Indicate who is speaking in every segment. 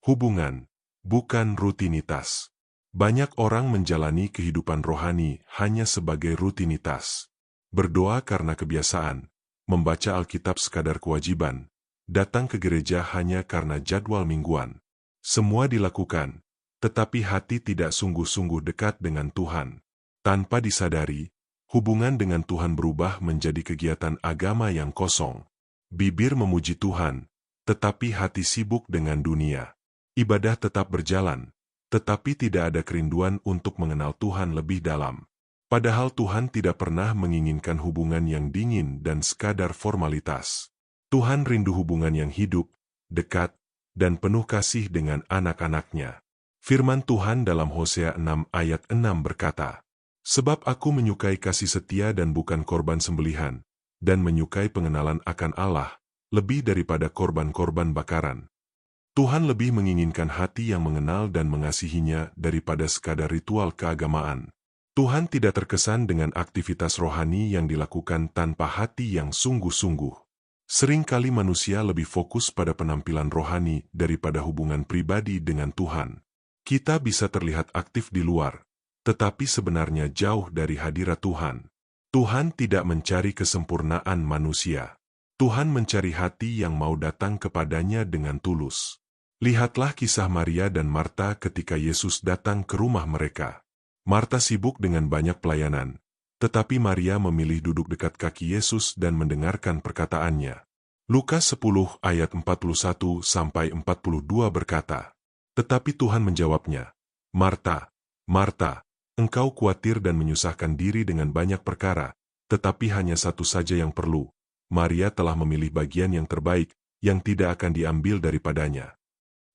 Speaker 1: Hubungan, bukan rutinitas. Banyak orang menjalani kehidupan rohani hanya sebagai rutinitas. Berdoa karena kebiasaan, membaca Alkitab sekadar kewajiban, datang ke gereja hanya karena jadwal mingguan. Semua dilakukan, tetapi hati tidak sungguh-sungguh dekat dengan Tuhan. Tanpa disadari, hubungan dengan Tuhan berubah menjadi kegiatan agama yang kosong. Bibir memuji Tuhan, tetapi hati sibuk dengan dunia. Ibadah tetap berjalan, tetapi tidak ada kerinduan untuk mengenal Tuhan lebih dalam. Padahal Tuhan tidak pernah menginginkan hubungan yang dingin dan sekadar formalitas. Tuhan rindu hubungan yang hidup, dekat, dan penuh kasih dengan anak-anaknya. Firman Tuhan dalam Hosea 6 ayat 6 berkata, "Sebab aku menyukai kasih setia dan bukan korban sembelihan, dan menyukai pengenalan akan Allah, lebih daripada korban-korban bakaran." Tuhan lebih menginginkan hati yang mengenal dan mengasihinya daripada sekadar ritual keagamaan. Tuhan tidak terkesan dengan aktivitas rohani yang dilakukan tanpa hati yang sungguh-sungguh. Seringkali manusia lebih fokus pada penampilan rohani daripada hubungan pribadi dengan Tuhan. Kita bisa terlihat aktif di luar, tetapi sebenarnya jauh dari hadirat Tuhan. Tuhan tidak mencari kesempurnaan manusia. Tuhan mencari hati yang mau datang kepadanya dengan tulus. Lihatlah kisah Maria dan Marta ketika Yesus datang ke rumah mereka. Marta sibuk dengan banyak pelayanan, tetapi Maria memilih duduk dekat kaki Yesus dan mendengarkan perkataannya. Lukas 10 ayat 41-42 berkata, "Tetapi Tuhan menjawabnya, 'Marta, Marta, engkau khawatir dan menyusahkan diri dengan banyak perkara, tetapi hanya satu saja yang perlu. Maria telah memilih bagian yang terbaik, yang tidak akan diambil daripadanya.'"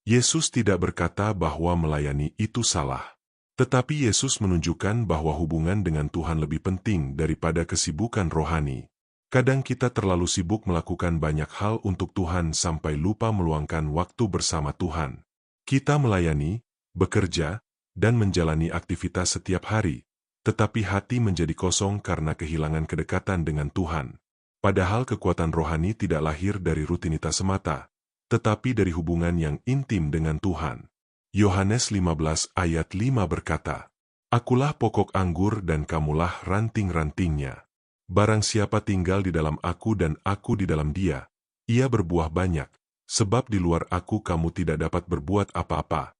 Speaker 1: Yesus tidak berkata bahwa melayani itu salah. Tetapi Yesus menunjukkan bahwa hubungan dengan Tuhan lebih penting daripada kesibukan rohani. Kadang kita terlalu sibuk melakukan banyak hal untuk Tuhan sampai lupa meluangkan waktu bersama Tuhan. Kita melayani, bekerja, dan menjalani aktivitas setiap hari, tetapi hati menjadi kosong karena kehilangan kedekatan dengan Tuhan. Padahal kekuatan rohani tidak lahir dari rutinitas semata, tetapi dari hubungan yang intim dengan Tuhan. Yohanes 15 ayat 5 berkata, "Akulah pokok anggur dan kamulah ranting-rantingnya. Barang siapa tinggal di dalam aku dan aku di dalam dia, ia berbuah banyak, sebab di luar aku kamu tidak dapat berbuat apa-apa."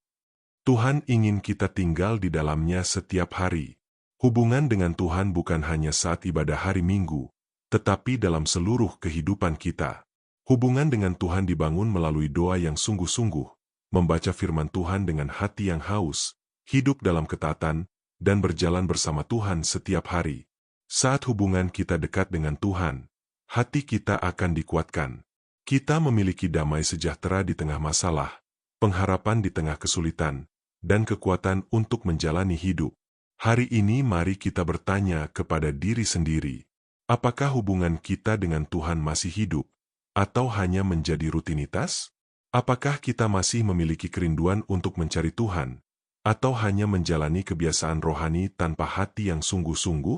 Speaker 1: Tuhan ingin kita tinggal di dalamnya setiap hari. Hubungan dengan Tuhan bukan hanya saat ibadah hari Minggu, tetapi dalam seluruh kehidupan kita. Hubungan dengan Tuhan dibangun melalui doa yang sungguh-sungguh, membaca firman Tuhan dengan hati yang haus, hidup dalam ketaatan, dan berjalan bersama Tuhan setiap hari. Saat hubungan kita dekat dengan Tuhan, hati kita akan dikuatkan. Kita memiliki damai sejahtera di tengah masalah, pengharapan di tengah kesulitan, dan kekuatan untuk menjalani hidup. Hari ini mari kita bertanya kepada diri sendiri, apakah hubungan kita dengan Tuhan masih hidup, atau hanya menjadi rutinitas? Apakah kita masih memiliki kerinduan untuk mencari Tuhan, atau hanya menjalani kebiasaan rohani tanpa hati yang sungguh-sungguh?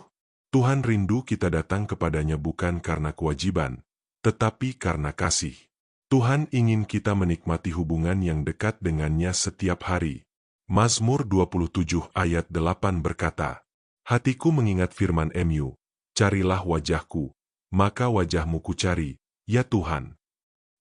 Speaker 1: Tuhan rindu kita datang kepadanya bukan karena kewajiban, tetapi karena kasih. Tuhan ingin kita menikmati hubungan yang dekat dengannya setiap hari. Mazmur 27 ayat 8 berkata, "Hatiku mengingat firman-Mu, carilah wajahku, maka wajahmu kucari, ya Tuhan."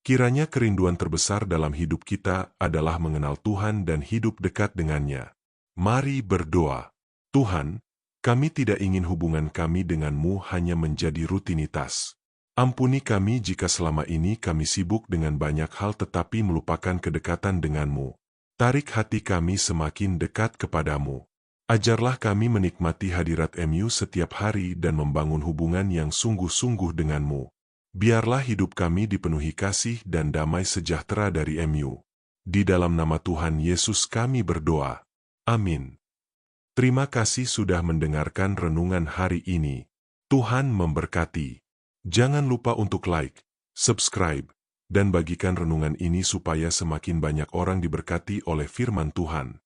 Speaker 1: Kiranya kerinduan terbesar dalam hidup kita adalah mengenal Tuhan dan hidup dekat dengannya. Mari berdoa. Tuhan, kami tidak ingin hubungan kami denganmu hanya menjadi rutinitas. Ampuni kami jika selama ini kami sibuk dengan banyak hal tetapi melupakan kedekatan denganmu. Tarik hati kami semakin dekat kepadamu. Ajarlah kami menikmati hadirat-Mu setiap hari dan membangun hubungan yang sungguh-sungguh denganmu. Biarlah hidup kami dipenuhi kasih dan damai sejahtera dari Mu. Di dalam nama Tuhan Yesus kami berdoa. Amin. Terima kasih sudah mendengarkan renungan hari ini. Tuhan memberkati. Jangan lupa untuk like, subscribe, dan bagikan renungan ini supaya semakin banyak orang diberkati oleh firman Tuhan.